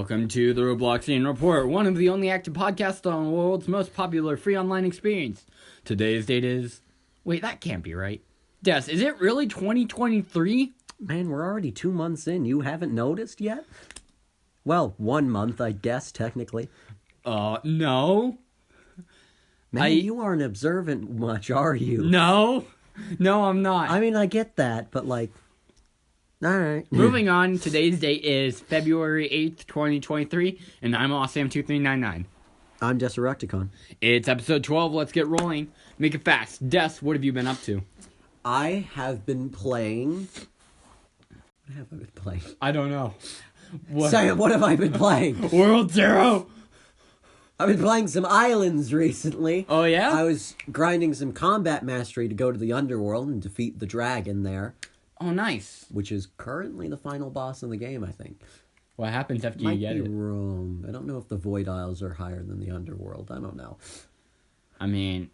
Welcome to the Robloxian Report, one of the only active podcasts on the world's most popular free online experience. Today's date is... Wait, that can't be right. Des, is it really 2023? Man, we're already 2 months in. You haven't noticed yet? Well, 1 month, I guess, technically. No. Man, you aren't observant much, are you? No, I'm not. I mean, I get that, but like... Alright. Moving on, today's date is February 8th, 2023, and I'm awesam2399. I'm Deserecticon. It's episode 12, let's get rolling. Make it fast. Des, what have you been up to? I have been playing... What have I been playing? I don't know. Sam, what have I been playing? World Zero! I've been playing some islands recently. Oh, yeah? I was grinding some combat mastery to go to the underworld and defeat the dragon there. Oh, nice. Which is currently the final boss in the game, I think. What happens after you get it? Might be wrong. I don't know if the Void Isles are higher than the underworld. I don't know. I mean,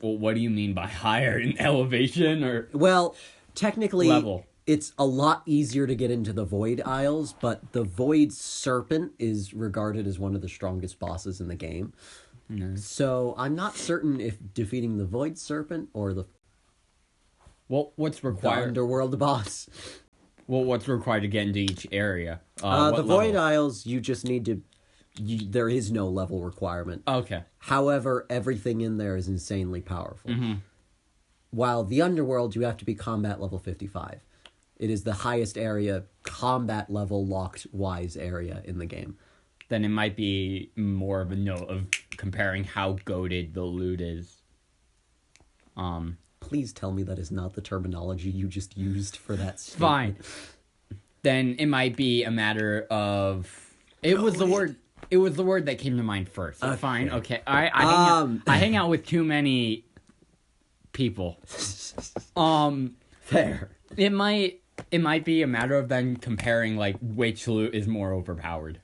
well, what do you mean by higher? In elevation or... Well, technically... Level. It's a lot easier to get into the Void Isles, but the Void Serpent is regarded as one of the strongest bosses in the game. No. So I'm not certain if defeating the Void Serpent or the what's required? The underworld boss. Well, what's required to get into each area? The Void Isles, you just need to... there is no level requirement. Okay. However, everything in there is insanely powerful. Mm-hmm. While the underworld, you have to be combat level 55. It is the highest area, combat level locked-wise area in the game. Then it might be more of a note of comparing how goated the loot is. Please tell me that is not the terminology you just used for that statement. Fine. Then it might be a matter of... It was the word that came to mind first. Okay. Fine, okay. I hang out with too many people. Fair. It might be a matter of then comparing, like, which loot is more overpowered.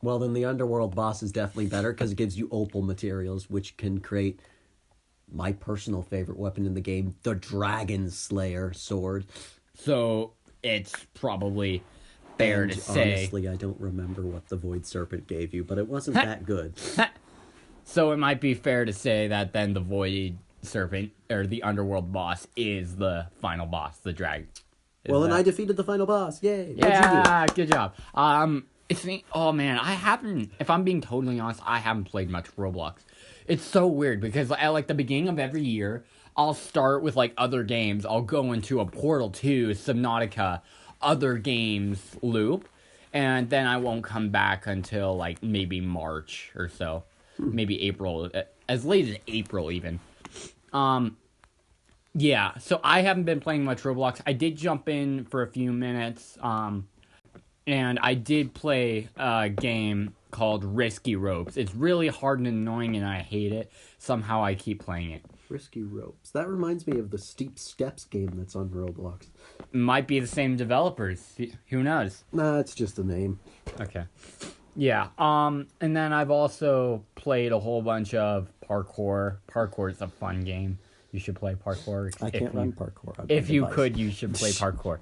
Well, then the underworld boss is definitely better because it gives you opal materials, which can create my personal favorite weapon in the game, the Dragon Slayer sword. So, it's probably fair to say... honestly, I don't remember what the Void Serpent gave you, but it wasn't that good. So it might be fair to say that then the Void Serpent, or the underworld boss, is the final boss, the dragon. Well, then I defeated the final boss. Yay. Yeah, good job. Oh man, if I'm being totally honest, I haven't played much Roblox. It's so weird because at like the beginning of every year, I'll start with like other games. I'll go into a Portal 2, Subnautica, other games loop, and then I won't come back until like maybe March or so. Maybe April, as late as April even. Yeah, so I haven't been playing much Roblox. I did jump in for a few minutes, and I did play a game called Risky Ropes. It's really hard and annoying, and I hate it. Somehow I keep playing it. Risky Ropes. That reminds me of the Steep Steps game that's on Roblox. Might be the same developers. Who knows? Nah, it's just a name. Okay. Yeah, and then I've also played a whole bunch of parkour. Parkour is a fun game. You should play parkour. I can't run parkour. If you could, you should play parkour.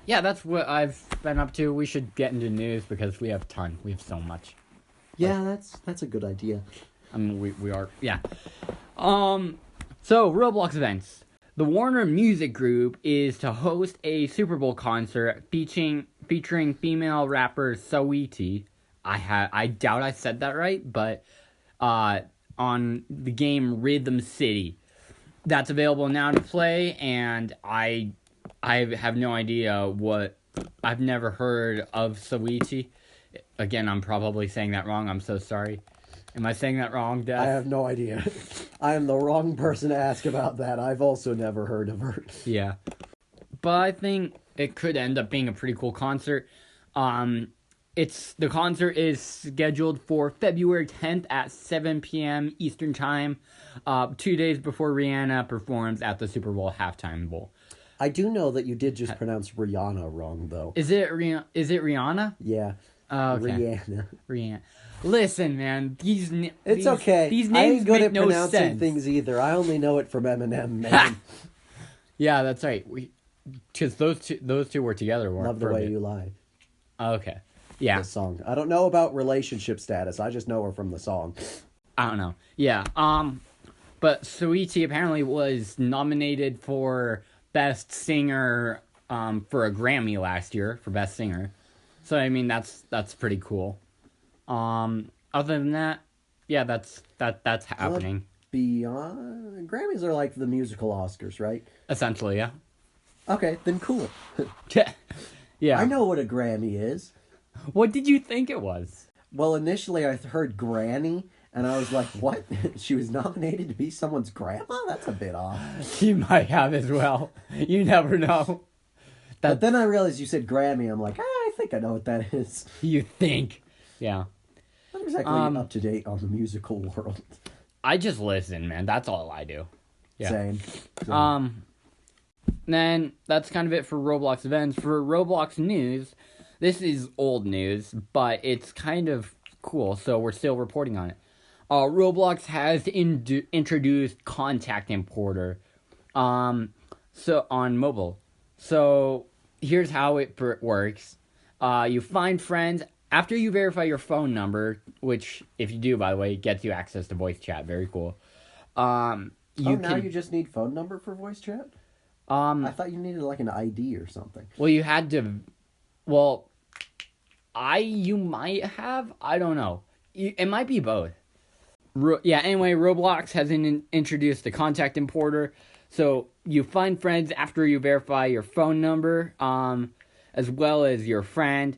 Yeah, that's what I've been up to. We should get into news because we have We have so much. Yeah, that's a good idea. I mean, we are, yeah. So, Roblox events. The Warner Music Group is to host a Super Bowl concert featuring female rapper Saweetie. I doubt I said that right, but on the game Rythm City. That's available now to play, and I have no idea I've never heard of Saweetie. Again, I'm probably saying that wrong. I'm so sorry. Am I saying that wrong, Des? I have no idea. I am the wrong person to ask about that. I've also never heard of her. Yeah. But I think it could end up being a pretty cool concert. The concert is scheduled for February 10th at 7 p.m. Eastern Time, 2 days before Rihanna performs at the Super Bowl halftime bowl. I do know that you did just pronounce Rihanna wrong, though. Is it Rihanna? Yeah. Oh, okay. Rihanna. Listen, man, it's okay. These names I ain't good make at no pronouncing sense. things either. I only know it from Eminem, man. Yeah, that's right. Because those two were together. Love the way you lie. Okay. Yeah. this song. I don't know about relationship status. I just know her from the song. I don't know. Yeah. But Saweetie apparently was nominated for Best Singer for a Grammy last year for Best Singer. So I mean that's pretty cool. Other than that, yeah, that's happening. Beyond Grammys are like the musical Oscars, right? Essentially, yeah. Okay, then cool. Yeah. I know what a Grammy is. What did you think it was? Well, initially I heard Granny, and I was like, what? She was nominated to be someone's grandma? That's a bit off. She might have as well. You never know. But then I realized you said Grammy. I'm like, I think I know what that is. You think. Yeah. I'm exactly up to date on the musical world. I just listen, man. That's all I do. Yeah. Same. Then that's kind of it for Roblox events. For Roblox news, this is old news, but it's kind of cool, so we're still reporting on it. Roblox has introduced Contact Importer, so on mobile. So here's how it works. You find friends after you verify your phone number, which if you do, by the way, gets you access to voice chat. Very cool. Now you just need phone number for voice chat? I thought you needed like an ID or something. Well, you had to. Well, you might have. I don't know. It might be both. Anyway, Roblox has introduced the Contact Importer. So you find friends after you verify your phone number, as well as your friend,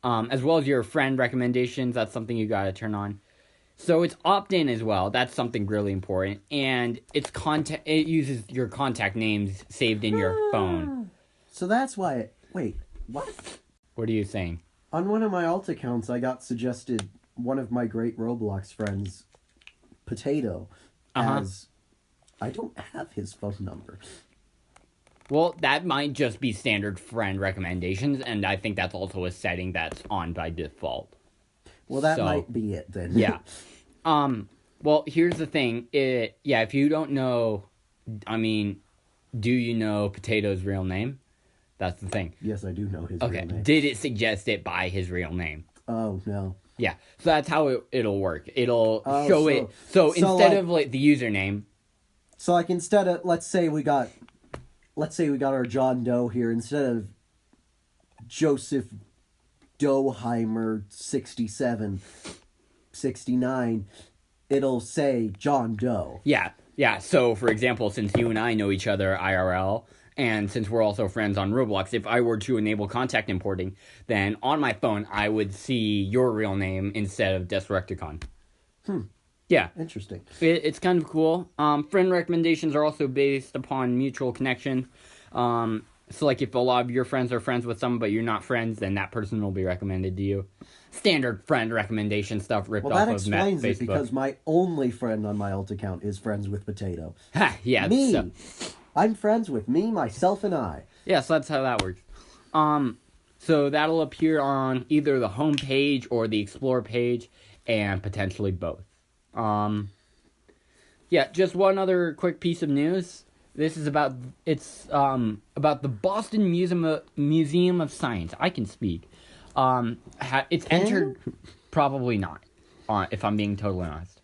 as well as your friend recommendations. That's something you gotta turn on. So it's opt-in as well. That's something really important. And it uses your contact names saved in your phone. So that's why wait, what? What are you saying? On one of my alt accounts, I got suggested one of my great Roblox friends, Potato, as... I don't have his phone number. Well, that might just be standard friend recommendations, and I think that's also a setting that's on by default. Well, that might be it then. Yeah. Well, here's the thing. If you don't know, I mean, do you know Potato's real name? That's the thing. Yes, I do know his real name. Okay. Did it suggest it by his real name? Oh, no. Yeah. So that's how it'll work. It'll show it. So instead of like the username. So like instead of, let's say we got our John Doe here, instead of Joseph Doheimer 67, 69, it'll say John Doe. Yeah. So, for example, since you and I know each other IRL, and since we're also friends on Roblox, if I were to enable contact importing, then on my phone I would see your real name instead of Destructicon. Yeah. Interesting. It's kind of cool. Friend recommendations are also based upon mutual connection. So, like, if a lot of your friends are friends with someone, but you're not friends, then that person will be recommended to you. Standard friend recommendation stuff ripped off of Facebook. Well, that explains it, because my only friend on my alt account is friends with Potato. Yeah. Me! So, I'm friends with me, myself, and I. Yeah, so that's how that works. So that'll appear on either the home page or the Explore page, and potentially both. Yeah, just one other quick piece of news. This is about the Boston Museum of Science. I can speak. It's entered, probably not, if I'm being totally honest.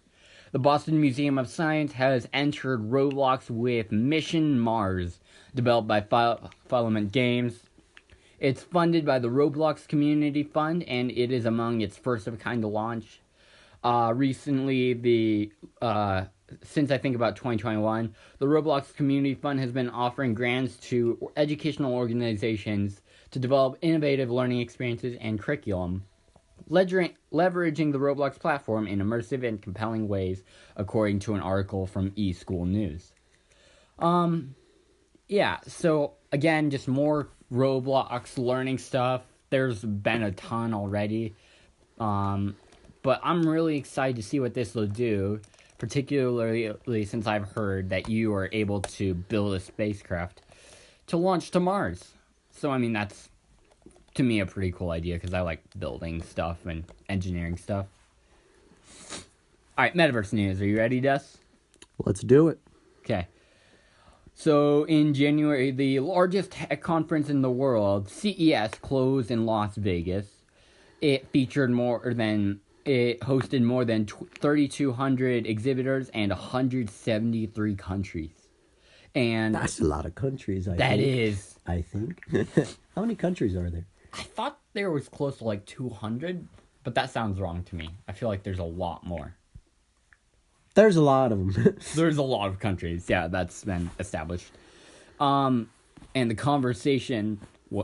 The Boston Museum of Science has entered Roblox with Mission Mars, developed by Filament Games. It's funded by the Roblox Community Fund, and it is among its first of a kind to launch. Recently, since I think about 2021, the Roblox Community Fund has been offering grants to educational organizations to develop innovative learning experiences and curriculum, leveraging the Roblox platform in immersive and compelling ways, according to an article from eSchool News. Yeah, so again, just more Roblox learning stuff. There's been a ton already. But I'm really excited to see what this will do, particularly since I've heard that you are able to build a spacecraft to launch to Mars. So, I mean, that's, to me, a pretty cool idea, because I like building stuff and engineering stuff. Alright, Metaverse news. Are you ready, Des? Let's do it. Okay. So, in January, the largest tech conference in the world, CES, closed in Las Vegas. It hosted more than 3,200 exhibitors and 173 countries. And that's a lot of countries. I think. How many countries are there? I thought there was close to like 200, but that sounds wrong to me. I feel like there's a lot more. There's a lot of them. There's a lot of countries. Yeah, that's been established. And the conversation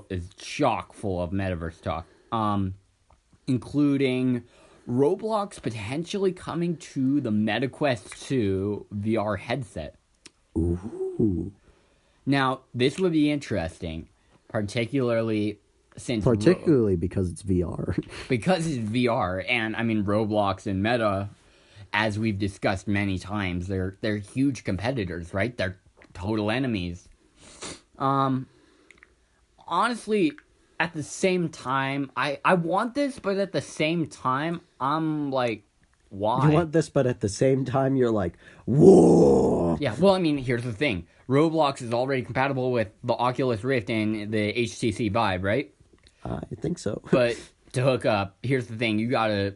is chock full of metaverse talk. Including Roblox potentially coming to the MetaQuest 2 VR headset. Ooh. Now, this would be interesting, particularly because it's VR. Because it's VR, and I mean Roblox and Meta, as we've discussed many times, they're huge competitors, right? They're total enemies. Honestly, at the same time, I want this, but at the same time, I'm like, why? You want this, but at the same time, you're like, whoa! Yeah, well, I mean, here's the thing. Roblox is already compatible with the Oculus Rift and the HTC Vive, right? I think so. But to hook up, here's the thing. You gotta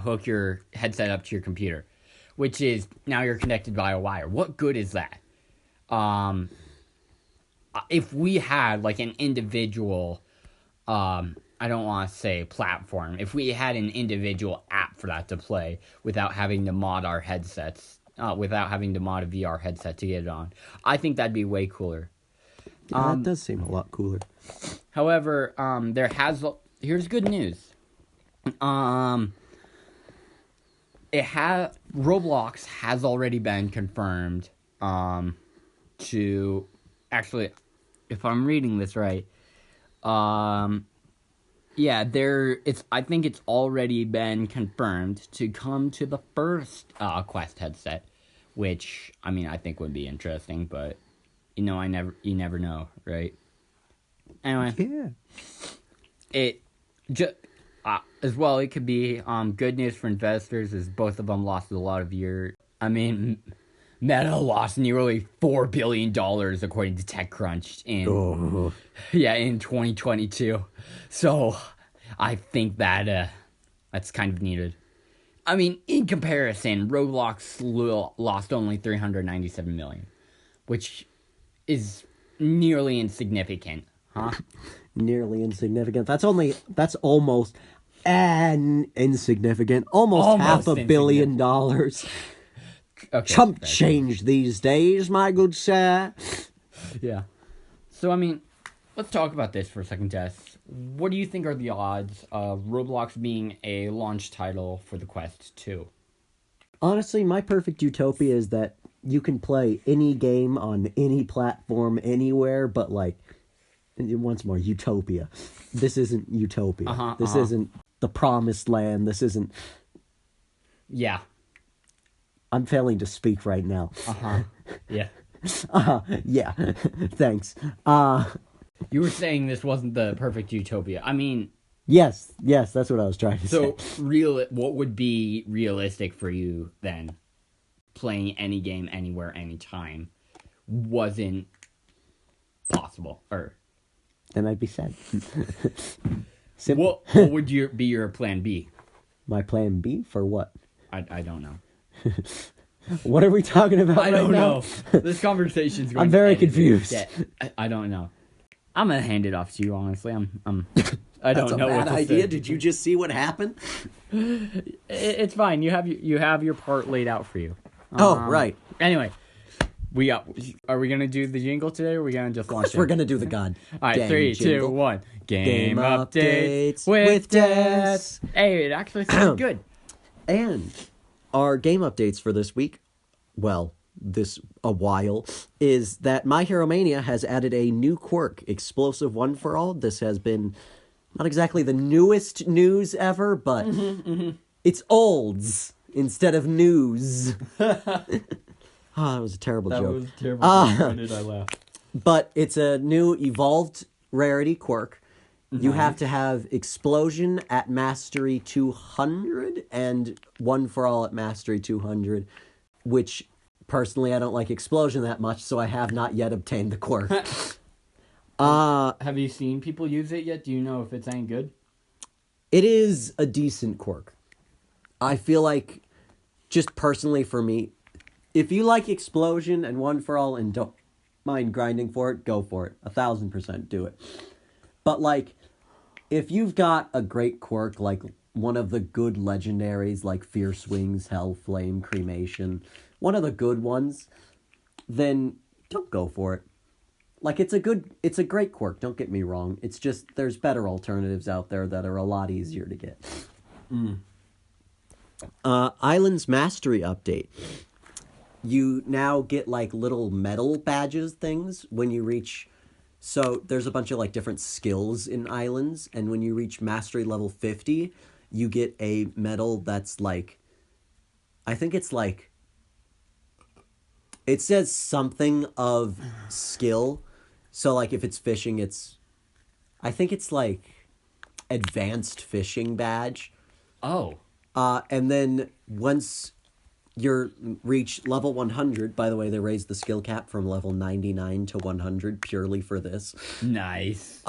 hook your headset up to your computer, which is, now you're connected via wire. What good is that? If we had, like, an individual, I don't want to say platform, if we had an individual app for that to play without having to mod our headsets, without having to mod a VR headset to get it on, I think that'd be way cooler. That does seem a lot cooler. However, here's good news. Roblox has already been confirmed to, actually, if I'm reading this right, I think it's already been confirmed to come to the first Quest headset, which, I mean, I think would be interesting, but you never know, right? Anyway, yeah. As well, it could be good news for investors, as both of them lost a lot of years. I mean, Meta lost nearly $4 billion according to TechCrunch in 2022. So I think that that's kind of needed. I mean, in comparison, Roblox lost only $397 million, which is nearly insignificant, huh? Nearly insignificant. That's almost insignificant. Almost half $500 million. Okay, chump change these days, my good sir. Yeah. So, I mean, let's talk about this for a second, Tess. What do you think are the odds of Roblox being a launch title for the Quest 2? Honestly, my perfect utopia is that you can play any game on any platform anywhere, but, like, once more, utopia. This isn't utopia. This isn't the promised land. This isn't... Yeah. I'm failing to speak right now. Yeah. Yeah. Thanks. You were saying this wasn't the perfect utopia. I mean... Yes, that's what I was trying to say. So, what would be realistic for you, then? Playing any game, anywhere, anytime, wasn't possible, or... Then I'd be sad. What would be your plan B? My plan B for what? I don't know. What are we talking about? I don't know. This conversation's going. I'm very confused. I don't know. I'm gonna hand it off to you. Honestly, I don't know what to idea. say. Did you just see what happened? It's fine. You have your part laid out for you. Right. Anyway. Are we gonna do the jingle today, or are we gonna just launch it? We're gonna do the god. All right, 3, 2, 1. Game updates with Des. Hey, it actually sounds good. And our game updates for this week, is that My Hero Mania has added a new quirk, Explosive One for All. This has been not exactly the newest news ever, but it's olds instead of news. That was a terrible joke. That was terrible. Why did I laugh? But it's a new evolved rarity quirk. You have to have Explosion at Mastery 200 and One for All at Mastery 200, which, personally, I don't like Explosion that much, so I have not yet obtained the quirk. Have you seen people use it yet? Do you know if it's any good? It is a decent quirk. I feel like, just personally for me, if you like Explosion and One for All and don't mind grinding for it, go for it. 1,000% do it. But, like, if you've got a great quirk, like one of the good legendaries, like Fierce Wings, Hell Flame, Cremation, one of the good ones, then don't go for it. Like, it's a great quirk, don't get me wrong. It's just, there's better alternatives out there that are a lot easier to get. Islands Mastery Update. You now get, like, little medal badges things when you reach... So, there's a bunch of, like, different skills in Islands, and when you reach Mastery level 50, you get a medal that's, like... I think it's, like... It says something of skill. So, like, if it's fishing, it's... I think it's, like, advanced fishing badge. Oh. And then once you're reach level 100, by the way, they raised the skill cap from level 99 to 100 purely for this. Nice.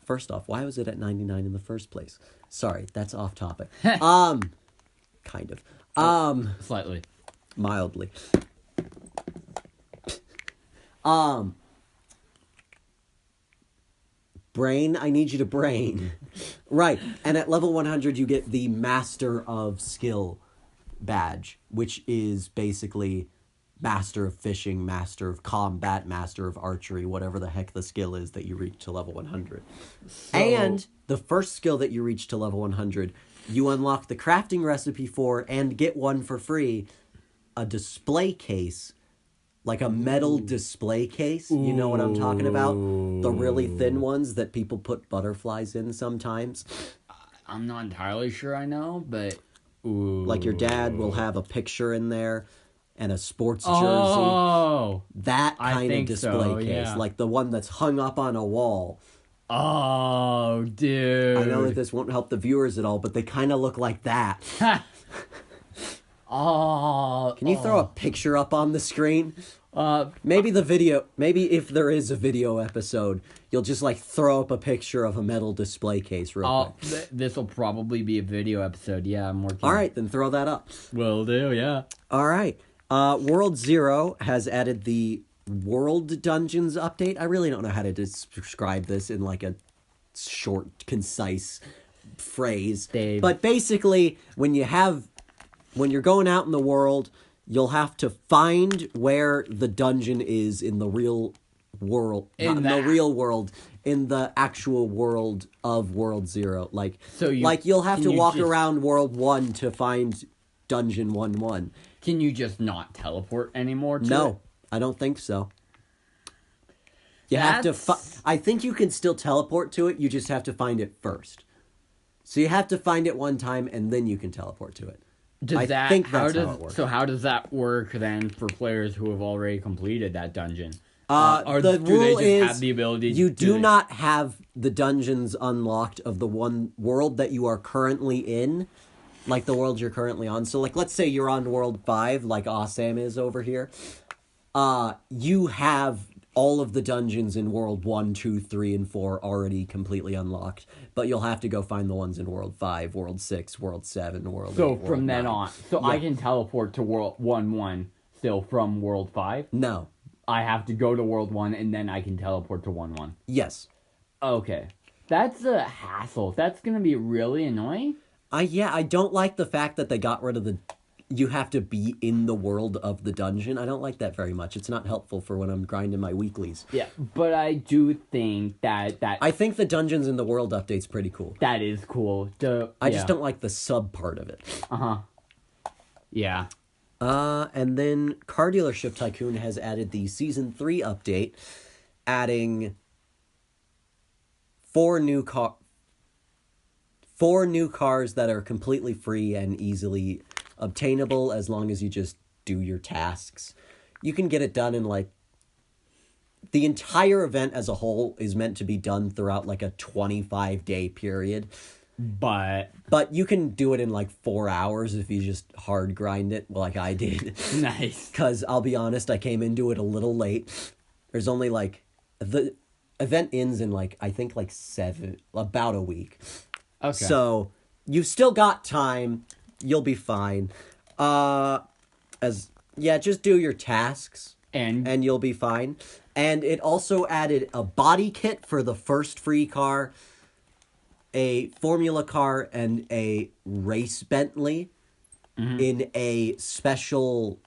First off, why was it at 99 in the first place? Sorry, that's off topic. Kind of. Slightly. Mildly. Brain, I need you to brain. Right, and at level 100 you get the Master of Skill badge, which is basically Master of Fishing, Master of Combat, Master of Archery, whatever the heck the skill is that you reach to level 100. And the first skill that you reach to level 100, you unlock the crafting recipe for and get one for free, a display case. Like a metal display case. You know what I'm talking about? The really thin ones that people put butterflies in sometimes. I'm not entirely sure I know, but... Like your dad will have a picture in there and a sports jersey. Oh! That kind of display case. Yeah. Like the one that's hung up on a wall. Oh, dude. I know that this won't help the viewers at all, but they kind of look like that. Can you throw a picture up on the screen? Maybe if there is a video episode, you'll just like throw up a picture of a metal display case real quick. This will probably be a video episode. Yeah, I'm working. All right, then throw that up. Will do, yeah. All right. World Zero has added the World Dungeons update. I really don't know how to describe this in like a short, concise phrase. Dave. But basically, when you're going out in the world, you'll have to find where the dungeon is in the real world. In the actual world of World Zero. Like, you'll have to walk around World 1 to find Dungeon 1-1. Can you just not teleport anymore to No, it? I don't think so. You have to... I think you can still teleport to it, you just have to find it first. So you have to find it one time, and then you can teleport to it. I think that's how it works. So how does that work then for players who have already completed that dungeon? The rule is have the ability you do not have the dungeons unlocked of the one world that you are currently in, like the world you're currently on. So, like, let's say you're on World 5, like Awesam is over here. You have all of the dungeons in World 1, 2, 3, and 4 already completely unlocked. But you'll have to go find the ones in World 5, World 6, World 7, World 8, So World from then 9. on. So yeah. I can teleport to World 1-1 still from World 5? No. I have to go to World 1 and then I can teleport to 1-1? Yes. Okay. That's a hassle. That's going to be really annoying. Yeah, I don't like the fact that they got rid of the... You have to be in the world of the dungeon. I don't like that very much. It's not helpful for when I'm grinding my weeklies. Yeah, but I do think that... I think the dungeons in the world update's pretty cool. That is cool. I just don't like the sub part of it. Uh-huh. Yeah. And then Car Dealership Tycoon has added the Season 3 update, adding 4 new cars that are completely free and easily obtainable as long as you just do your tasks. You can get it done in like... The entire event as a whole is meant to be done throughout like a 25-day period. But you can do it in like 4 hours if you just hard grind it like I did. Nice. Because I'll be honest, I came into it a little late. There's only like... The event ends in like, I think like about a week. Okay. So you've still got time. You'll be fine. Just do your tasks and you'll be fine. And it also added a body kit for the first free car, a Formula car, and a race Bentley in a special...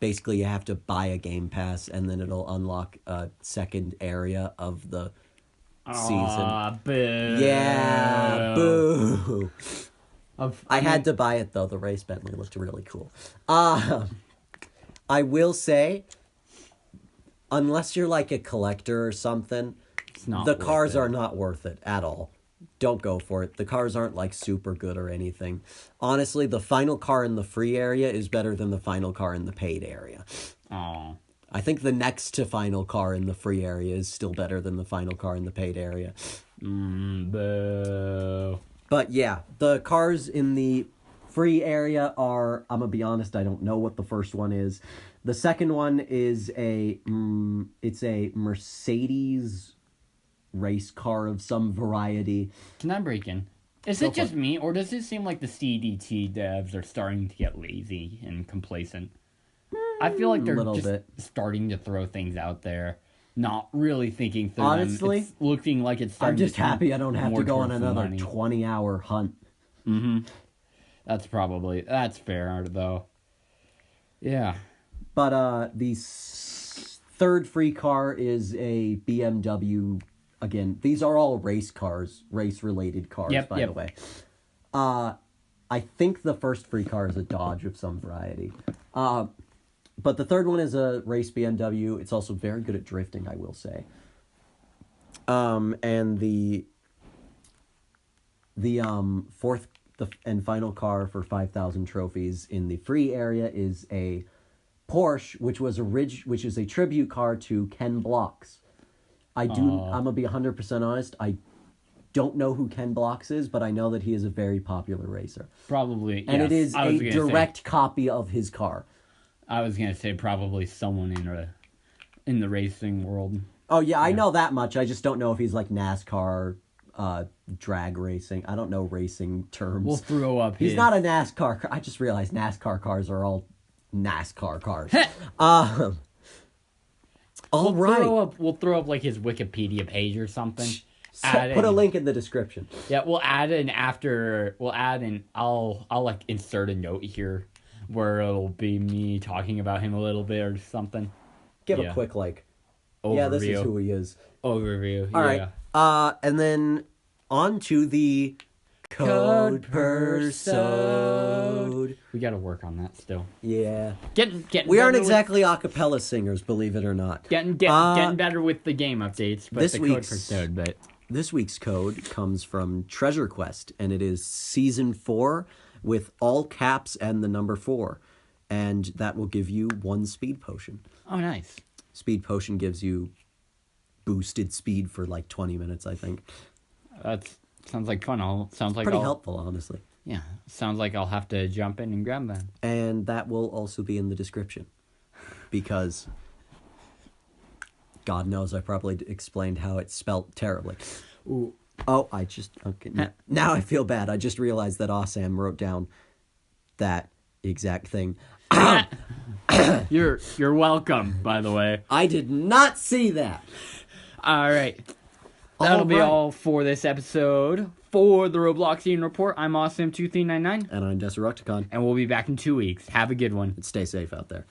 Basically, you have to buy a game pass, and then it'll unlock a second area of the season. Boo. Yeah, boo. I had to buy it, though. The race Bentley looked really cool. I will say, unless you're like a collector or something, the cars are not worth it at all. Don't go for it. The cars aren't like super good or anything. Honestly, the final car in the free area is better than the final car in the paid area. Oh. I think the next to final car in the free area is still better than the final car in the paid area. Boo. But yeah, the cars in the free area are, I'm gonna be honest, I don't know what the first one is. The second one is it's a Mercedes race car of some variety. Can I break in? Is it just me, or does it seem like the CDT devs are starting to get lazy and complacent? I feel like they're just starting to throw things out there, not really thinking through Honestly, them. It's looking like it's starting I'm just happy I don't have to go on another 20-hour hunt. Mm-hmm. That's fair, though. Yeah. But the third free car is a BMW. Again, these are all race cars, race-related cars, by the way. I think the first free car is a Dodge of some variety. But the third one is a race BMW. It's also very good at drifting, I will say. And the fourth and final car for 5,000 trophies in the free area is a Porsche, which is a tribute car to Ken Block's. I'm gonna be 100% honest. I don't know who Ken Block's is, but I know that he is a very popular racer. Probably, and it is a direct copy of his car. I was gonna say probably someone in the racing world. Oh yeah, I know that much. I just don't know if he's like NASCAR, drag racing. I don't know racing terms. We'll throw up. He's not a NASCAR car. I just realized NASCAR cars are all NASCAR cars. We'll throw up like his Wikipedia page or something. Put a link in the description. Yeah, we'll add in after. I'll like insert a note here where it'll be me talking about him a little bit or something. Give a quick like. Overview. Yeah, this is who he is. Overview. All right. And then on to the code per sode. We got to work on that still. Yeah. Getting we aren't exactly a cappella singers, believe it or not. Getting better with the game updates, but the code per sode. But this week's code comes from Treasure Quest, and it is Season 4 with all caps and the number 4. And that will give you 1 speed potion. Oh, nice. Speed potion gives you boosted speed for like 20 minutes, I think. Sounds like fun. Sounds like pretty helpful, honestly. Yeah, sounds like I'll have to jump in and grab that. And that will also be in the description. Because God knows I probably explained how it's spelt terribly. Ooh. Oh, okay. Now I feel bad. I just realized that Awesam wrote down that exact thing. You're welcome, by the way. I did not see that. All right. That'll be all for this episode. For the Robloxian Report, I'm awesam2399. And I'm Desorocticon. And we'll be back in 2 weeks. Have a good one. And stay safe out there.